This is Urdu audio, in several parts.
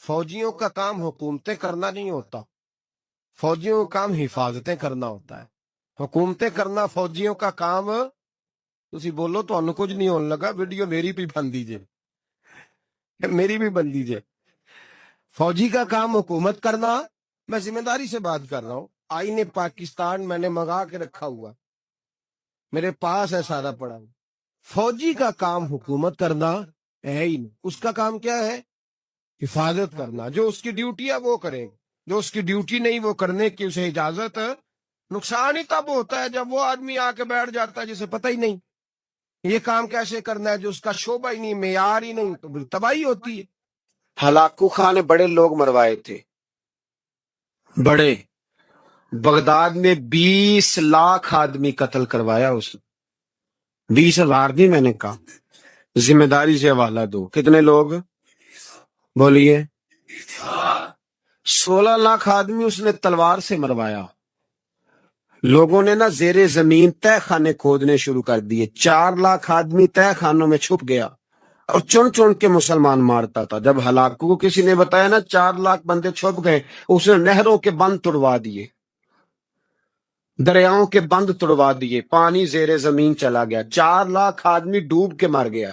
فوجیوں کا کام حکومتیں کرنا نہیں ہوتا، فوجیوں کا کام حفاظتیں کرنا ہوتا ہے۔ حکومتیں کرنا فوجیوں کا کام۔ تسی بولو تو انو کچھ نہیں ہونے لگا، ویڈیو میری بھی بن دیجئے، میری بھی بن دیجئے۔ فوجی کا کام حکومت کرنا، میں ذمہ داری سے بات کر رہا ہوں۔ آئین پاکستان میں نے منگا کے رکھا ہوا، میرے پاس ہے سارا پڑا ہوا۔ فوجی کا کام حکومت کرنا ہے ہی نہیں، اس کا کام کیا ہے؟ حفاظت کرنا۔ جو اس کی ڈیوٹی ہے وہ کرے، جو اس کی ڈیوٹی نہیں وہ کرنے کی اسے اجازت۔ نقصان ہی تب ہوتا ہے جب وہ آدمی آ کے بیٹھ جاتا ہے جسے پتہ ہی نہیں یہ کام کیسے کرنا ہے، جو اس کا شعبہ ہی نہیں، معیار ہی نہیں، تو پھر تباہی ہوتی ہے۔ ہلاکو خان نے بڑے لوگ مروائے تھے، بڑے۔ بغداد میں 20 لاکھ آدمی قتل کروایا اس نے، 20,000 نہیں، میں نے کہا ذمہ داری سے حوالہ دو۔ کتنے لوگ بولیے؟ 16 لاکھ آدمی اس نے تلوار سے مروایا۔ لوگوں نے نا زیر زمین تہ خانے کھودنے شروع کر دیے، 4 لاکھ آدمی تہ خانوں میں چھپ گیا اور چن چن کے مسلمان مارتا تھا۔ جب ہلاکو کو کسی نے بتایا نا 4 لاکھ بندے چھپ گئے، اس نے نہروں کے بند توڑوا دیے، دریاؤں کے بند توڑوا دیے، پانی زیر زمین چلا گیا، 4 لاکھ آدمی ڈوب کے مر گیا،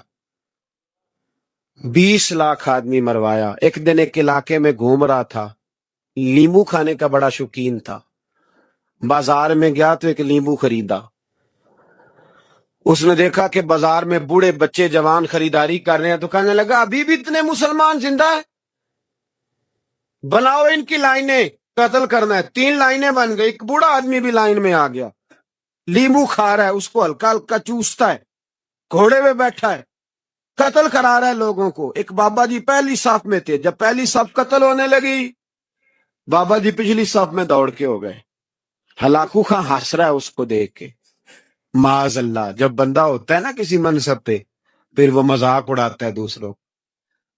20 لاکھ آدمی مروایا۔ ایک دن ایک علاقے میں گھوم رہا تھا، لیمو کھانے کا بڑا شوقین تھا، بازار میں گیا تو ایک لیمو خریدا۔ اس نے دیکھا کہ بازار میں بوڑھے بچے جوان خریداری کر رہے ہیں، تو کہنے لگا ابھی بھی اتنے مسلمان زندہ ہیں، بناؤ ان کی لائنیں، قتل کرنا ہے۔ 3 لائنیں بن گئی، ایک بوڑھا آدمی بھی لائن میں آ گیا، لیمو کھا رہا ہے، اس کو ہلکا ہلکا چوستا ہے، گھوڑے پہ بیٹھا ہے، قتل کرا رہا ہے لوگوں کو۔ ایک بابا جی پہلی صف میں تھے، جب پہلی صف قتل ہونے لگی، بابا جی پچھلی صف میں دوڑ کے ہو گئے۔ ہلاکو خان ہنس رہا ہے اس کو دیکھ کے۔ معاذ اللہ، جب بندہ ہوتا ہے نا کسی منصب پہ، پھر وہ مذاق اڑاتا ہے دوسروں۔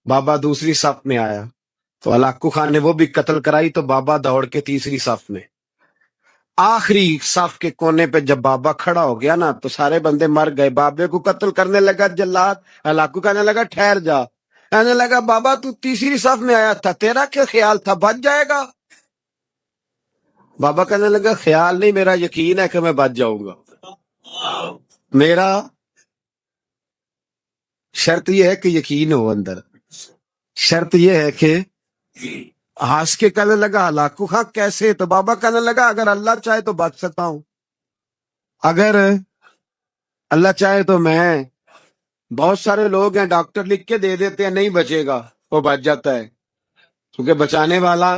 بابا دوسری صف میں آیا تو ہلاکو خان نے وہ بھی قتل کرائی، تو بابا دوڑ کے تیسری صف میں۔ آخری صف کے کونے پہ جب بابا کھڑا ہو گیا نا، تو سارے بندے مر گئے، بابے کو قتل کرنے لگا جلاد۔ ہلاکو کہنے لگا ٹھہر جا، کہنے لگا بابا تو تیسری صف میں آیا تھا، تیرا کیا خیال تھا بچ جائے گا؟ بابا کہنے لگا خیال نہیں، میرا یقین ہے کہ میں بچ جاؤں گا، میرا شرط یہ ہے کہ یقین ہو اندر، شرط یہ ہے کہ ہنس کے کہنے لگا ہلاکو خان کیسے؟ تو بابا کہنے لگا اگر اللہ چاہے تو بچ سکتا ہوں، اگر اللہ چاہے تو میں، بہت سارے لوگ ہیں ڈاکٹر لکھ کے دے دیتے ہیں نہیں بچے گا، وہ بچ جاتا ہے، کیونکہ بچانے والا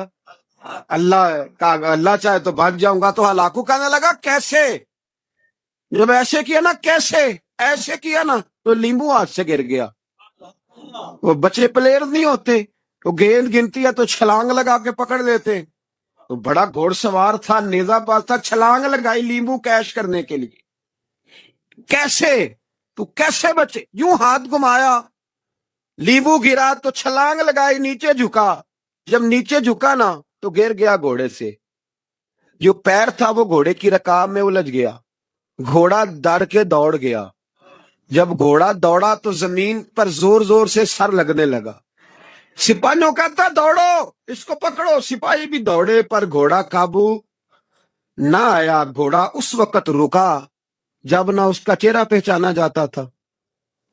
اللہ کا، اللہ چاہے تو بچ جاؤں گا۔ تو ہلاکو کہنے لگا کیسے؟ جب ایسے کیا نا، کیسے ایسے کیا نا، تو لیمبو ہاتھ سے گر گیا۔ وہ بچے پلیئر نہیں ہوتے، وہ گیند گنتی ہے تو چھلانگ لگا کے پکڑ لیتے، تو بڑا گھوڑ سوار تھا، نیزہ باز تھا، چھلانگ لگائی لیمبو کیش کرنے کے لیے۔ کیسے؟ تو کیسے بچے؟ یوں ہاتھ گھمایا، لیمبو گرا تو چھلانگ لگائی، نیچے جھکا، جب نیچے جھکا نا تو گر گیا گھوڑے سے، جو پیر تھا وہ گھوڑے کی رکاب میں الجھ گیا، گھوڑا ڈر کے دوڑ گیا، جب گھوڑا دوڑا تو زمین پر زور زور سے سر لگنے لگا، سپاہیوں کہتا دوڑو اس کو پکڑو، سپاہی بھی دوڑے پر گھوڑا قابو نہ آیا۔ گھوڑا اس وقت رکا جب نہ اس کا چہرہ پہچانا جاتا تھا،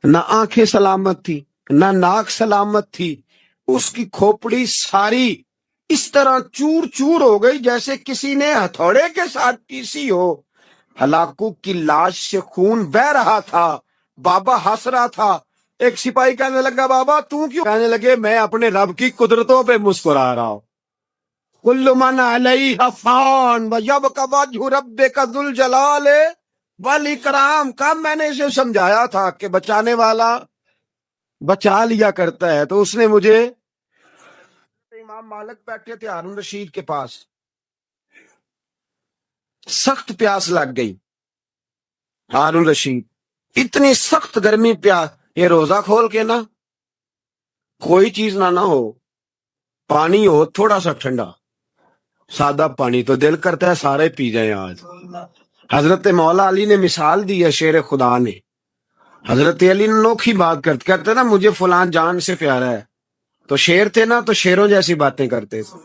نہ آنکھیں سلامت تھی، نہ ناک سلامت تھی، اس کی کھوپڑی ساری اس طرح چور چور ہو گئی جیسے کسی نے ہتھوڑے کے ساتھ پیسی ہو۔ ہلاکو کی لاش سے خون بہ رہا تھا، بابا ہنس رہا تھا۔ ایک سپاہی کہنے لگا بابا تو کیوں؟ کہنے لگے میں اپنے رب کی قدرتوں پہ مسکرا رہا ہوں۔ کل من علیہ فان ویبقی وجہ ربک ذو الجلال والاکرام۔ کب میں نے اسے سمجھایا تھا کہ بچانے والا بچا لیا کرتا ہے، تو اس نے مجھے، امام مالک بیٹھے تھے ہارون رشید کے پاس، سخت پیاس لگ گئی، ہارون رشید اتنی سخت گرمی، پیاس، یہ روزہ کھول کے نا کوئی چیز نہ ہو، پانی ہو تھوڑا سا ٹھنڈا سادہ پانی، تو دل کرتا ہے سارے پی جائیں آج۔ حضرت مولا علی نے مثال دی ہے، شیر خدا نے، حضرت علی نے انوکھی بات کہتے نا مجھے فلاں جان سے پیارا ہے، تو شیر تھے نا تو شیروں جیسی باتیں کرتے تھے.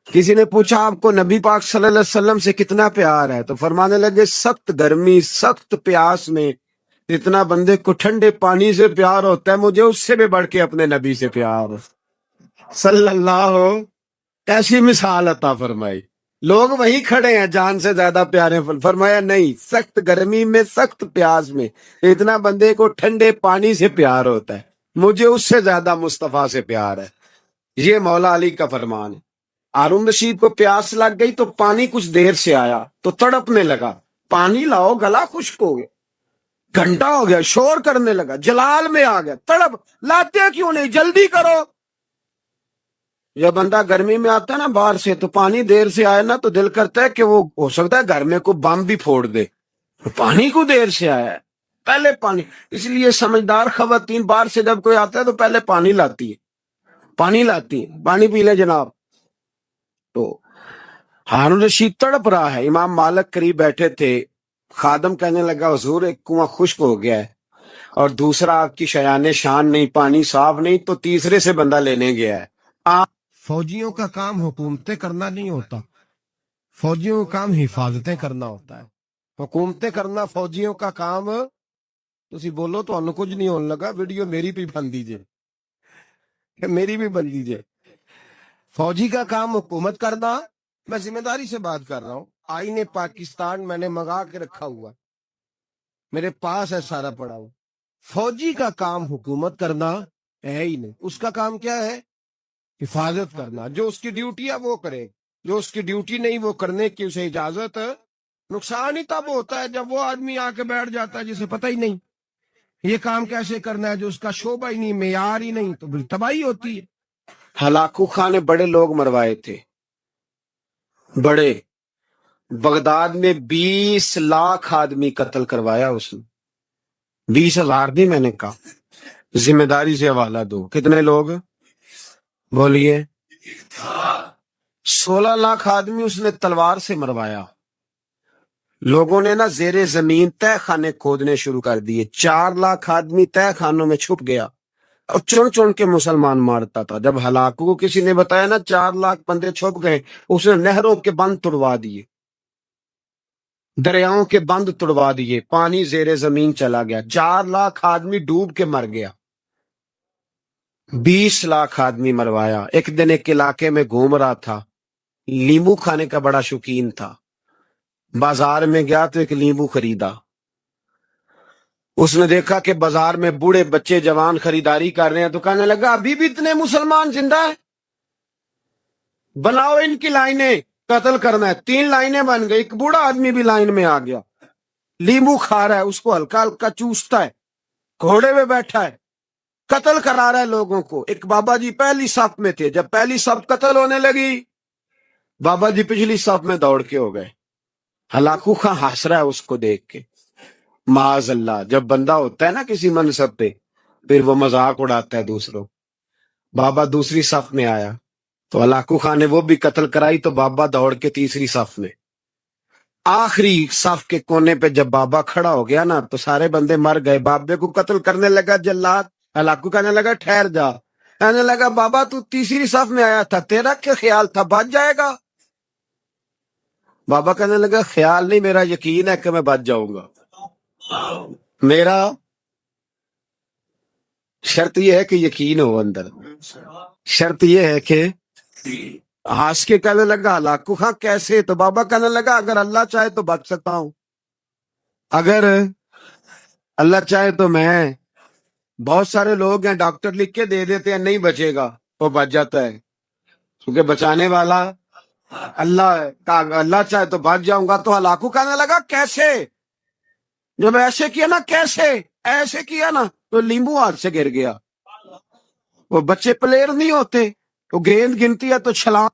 کسی نے پوچھا آپ کو نبی پاک صلی اللہ علیہ وسلم سے کتنا پیار ہے؟ تو فرمانے لگے سخت گرمی سخت پیاس میں اتنا بندے کو ٹھنڈے پانی سے پیار ہوتا ہے مجھے اس سے بھی بڑھ کے اپنے نبی سے پیار صلی اللہ. ایسی مثال عطا فرمائی. لوگ وہی کھڑے ہیں جان سے زیادہ پیارے. فرمایا نہیں، سخت گرمی میں سخت پیاس میں اتنا بندے کو ٹھنڈے پانی سے پیار ہوتا ہے مجھے اس سے زیادہ مصطفیٰ سے پیار ہے. یہ مولا علی کا فرمان ہے. ہارون رشید کو پیاس لگ گئی تو پانی کچھ دیر سے آیا تو تڑپنے لگا، پانی لاؤ گلا خشک ہو گیا، گھنٹہ ہو گیا، شور کرنے لگا، جلال میں آ گیا، تڑپ لاتے کیوں نہیں، جلدی کرو. جب بندہ گرمی میں آتا ہے نا باہر سے تو پانی دیر سے آئے نا تو دل کرتا ہے کہ وہ ہو سکتا ہے گھر میں کو بم بھی پھوڑ دے، پانی کو دیر سے آیا ہے پہلے پانی. اس لیے سمجھدار خواتین باہر سے جب کوئی آتا ہے تو پہلے پانی لاتی ہے، پانی پی لے جناب. تو ہارون رشید تڑپ رہا ہے، امام مالک قریب بیٹھے تھے. خادم کہنے لگا حضور ایک کنواں خشک ہو گیا ہے اور دوسرا آپ کی شایان شان نہیں، پانی صاف نہیں، تو تیسرے سے بندہ لینے گیا ہے. فوجیوں کا کام حکومتیں کرنا نہیں ہوتا، فوجیوں کا کام حفاظتیں کرنا ہوتا ہے. حکومتیں کرنا فوجیوں کا کام. تسی بولو تو انو کچھ نہیں ہونے لگا، ویڈیو میری بھی بن دیجئے، میری بھی بن دیجئے. فوجی کا کام حکومت کرنا. میں ذمہ داری سے بات کر رہا ہوں. آئین پاکستان میں نے منگا کے رکھا ہوا، میرے پاس ہے سارا پڑا ہوا. فوجی کا کام حکومت کرنا ہے ہی نہیں. اس کا کام کیا ہے؟ حفاظت کرنا. جو اس کی ڈیوٹی ہے وہ کرے، جو اس کی ڈیوٹی نہیں وہ کرنے کی اسے اجازت. نقصان ہی تب ہوتا ہے جب وہ آدمی آ کے بیٹھ جاتا ہے جسے پتہ ہی نہیں یہ کام کیسے کرنا ہے، جو اس کا شعبہ ہی نہیں، معیار ہی نہیں، تو تباہی ہوتی ہے. ہلاکو خان نے بڑے لوگ مروائے تھے، بڑے. بغداد میں 20 لاکھ آدمی قتل کروایا اس نے. 20,000 نہیں، میں نے کہا. ذمہ داری سے حوالہ دو، کتنے لوگ بولیے؟ 16 لاکھ آدمی اس نے تلوار سے مروایا. لوگوں نے نا زیر زمین تہ خانے کھودنے شروع کر دیے. 4 لاکھ آدمی تہ خانوں میں چھپ گیا اور چن چن کے مسلمان مارتا تھا. جب ہلاکو کو کسی نے بتایا نا 4 لاکھ بندے چھپ گئے، اس نے نہروں کے بند توڑوا دیے، دریاؤں کے بند توڑوا دیے، پانی زیر زمین چلا گیا. 4 لاکھ آدمی ڈوب کے مر گیا. 20 لاکھ آدمی مروایا. ایک دن ایک علاقے میں گھوم رہا تھا، لیمو کھانے کا بڑا شوقین تھا. بازار میں گیا تو ایک لیمو خریدا. اس نے دیکھا کہ بازار میں بوڑھے بچے جوان خریداری کر رہے ہیں تو کہنے لگا ابھی بھی اتنے مسلمان زندہ ہیں، بناؤ ان کی لائنیں، قتل کرنا ہے. 3 لائنیں بن گئی. ایک بوڑھا آدمی بھی لائن میں آ گیا، لیمو کھا رہا ہے، اس کو ہلکا ہلکا چوستا ہے، گھوڑے میں بیٹھا ہے، قتل کرا رہا ہے لوگوں کو. ایک بابا جی پہلی صف میں تھے، جب پہلی صف قتل ہونے لگی بابا جی پچھلی صف میں دوڑ کے ہو گئے. ہلاکو خان ہنس رہا ہے اس کو دیکھ کے. معاذ اللہ، جب بندہ ہوتا ہے نا کسی منصب پہ پھر وہ مذاق اڑاتا ہے دوسروں. بابا دوسری صف میں آیا تو ہلاکو خان نے وہ بھی قتل کرائی تو بابا دوڑ کے تیسری صف میں. آخری صف کے کونے پہ جب بابا کھڑا ہو گیا نا تو سارے بندے مر گئے. بابے کو قتل کرنے لگا جلاد. ہلاکو کہنے لگا ٹھہر جا. کہنے لگا بابا تو تیسری صف میں آیا تھا، تیرا کیا خیال تھا بچ جائے گا؟ بابا کہنے لگا خیال نہیں، میرا یقین ہے کہ میں بچ جاؤں گا. میرا شرط یہ ہے کہ یقین ہو اندر. شرط یہ ہے کہ ہنس کے کہنے لگا ہلاکو خان کیسے؟ تو بابا کہنے لگا اگر اللہ چاہے تو بچ سکتا ہوں، اگر اللہ چاہے تو میں. بہت سارے لوگ ہیں ڈاکٹر لکھ کے دے دیتے ہیں نہیں بچے گا، وہ بچ جاتا ہے کیونکہ بچانے والا اللہ ہے. اللہ چاہے تو بچ جاؤں گا. تو ہلاکو کہنے لگا کیسے؟ جب ایسے کیا نا، کیسے ایسے کیا نا تو لیمبو ہاتھ سے گر گیا. وہ بچے پلیئر نہیں ہوتے، وہ گیند گنتی ہے تو چھلانگ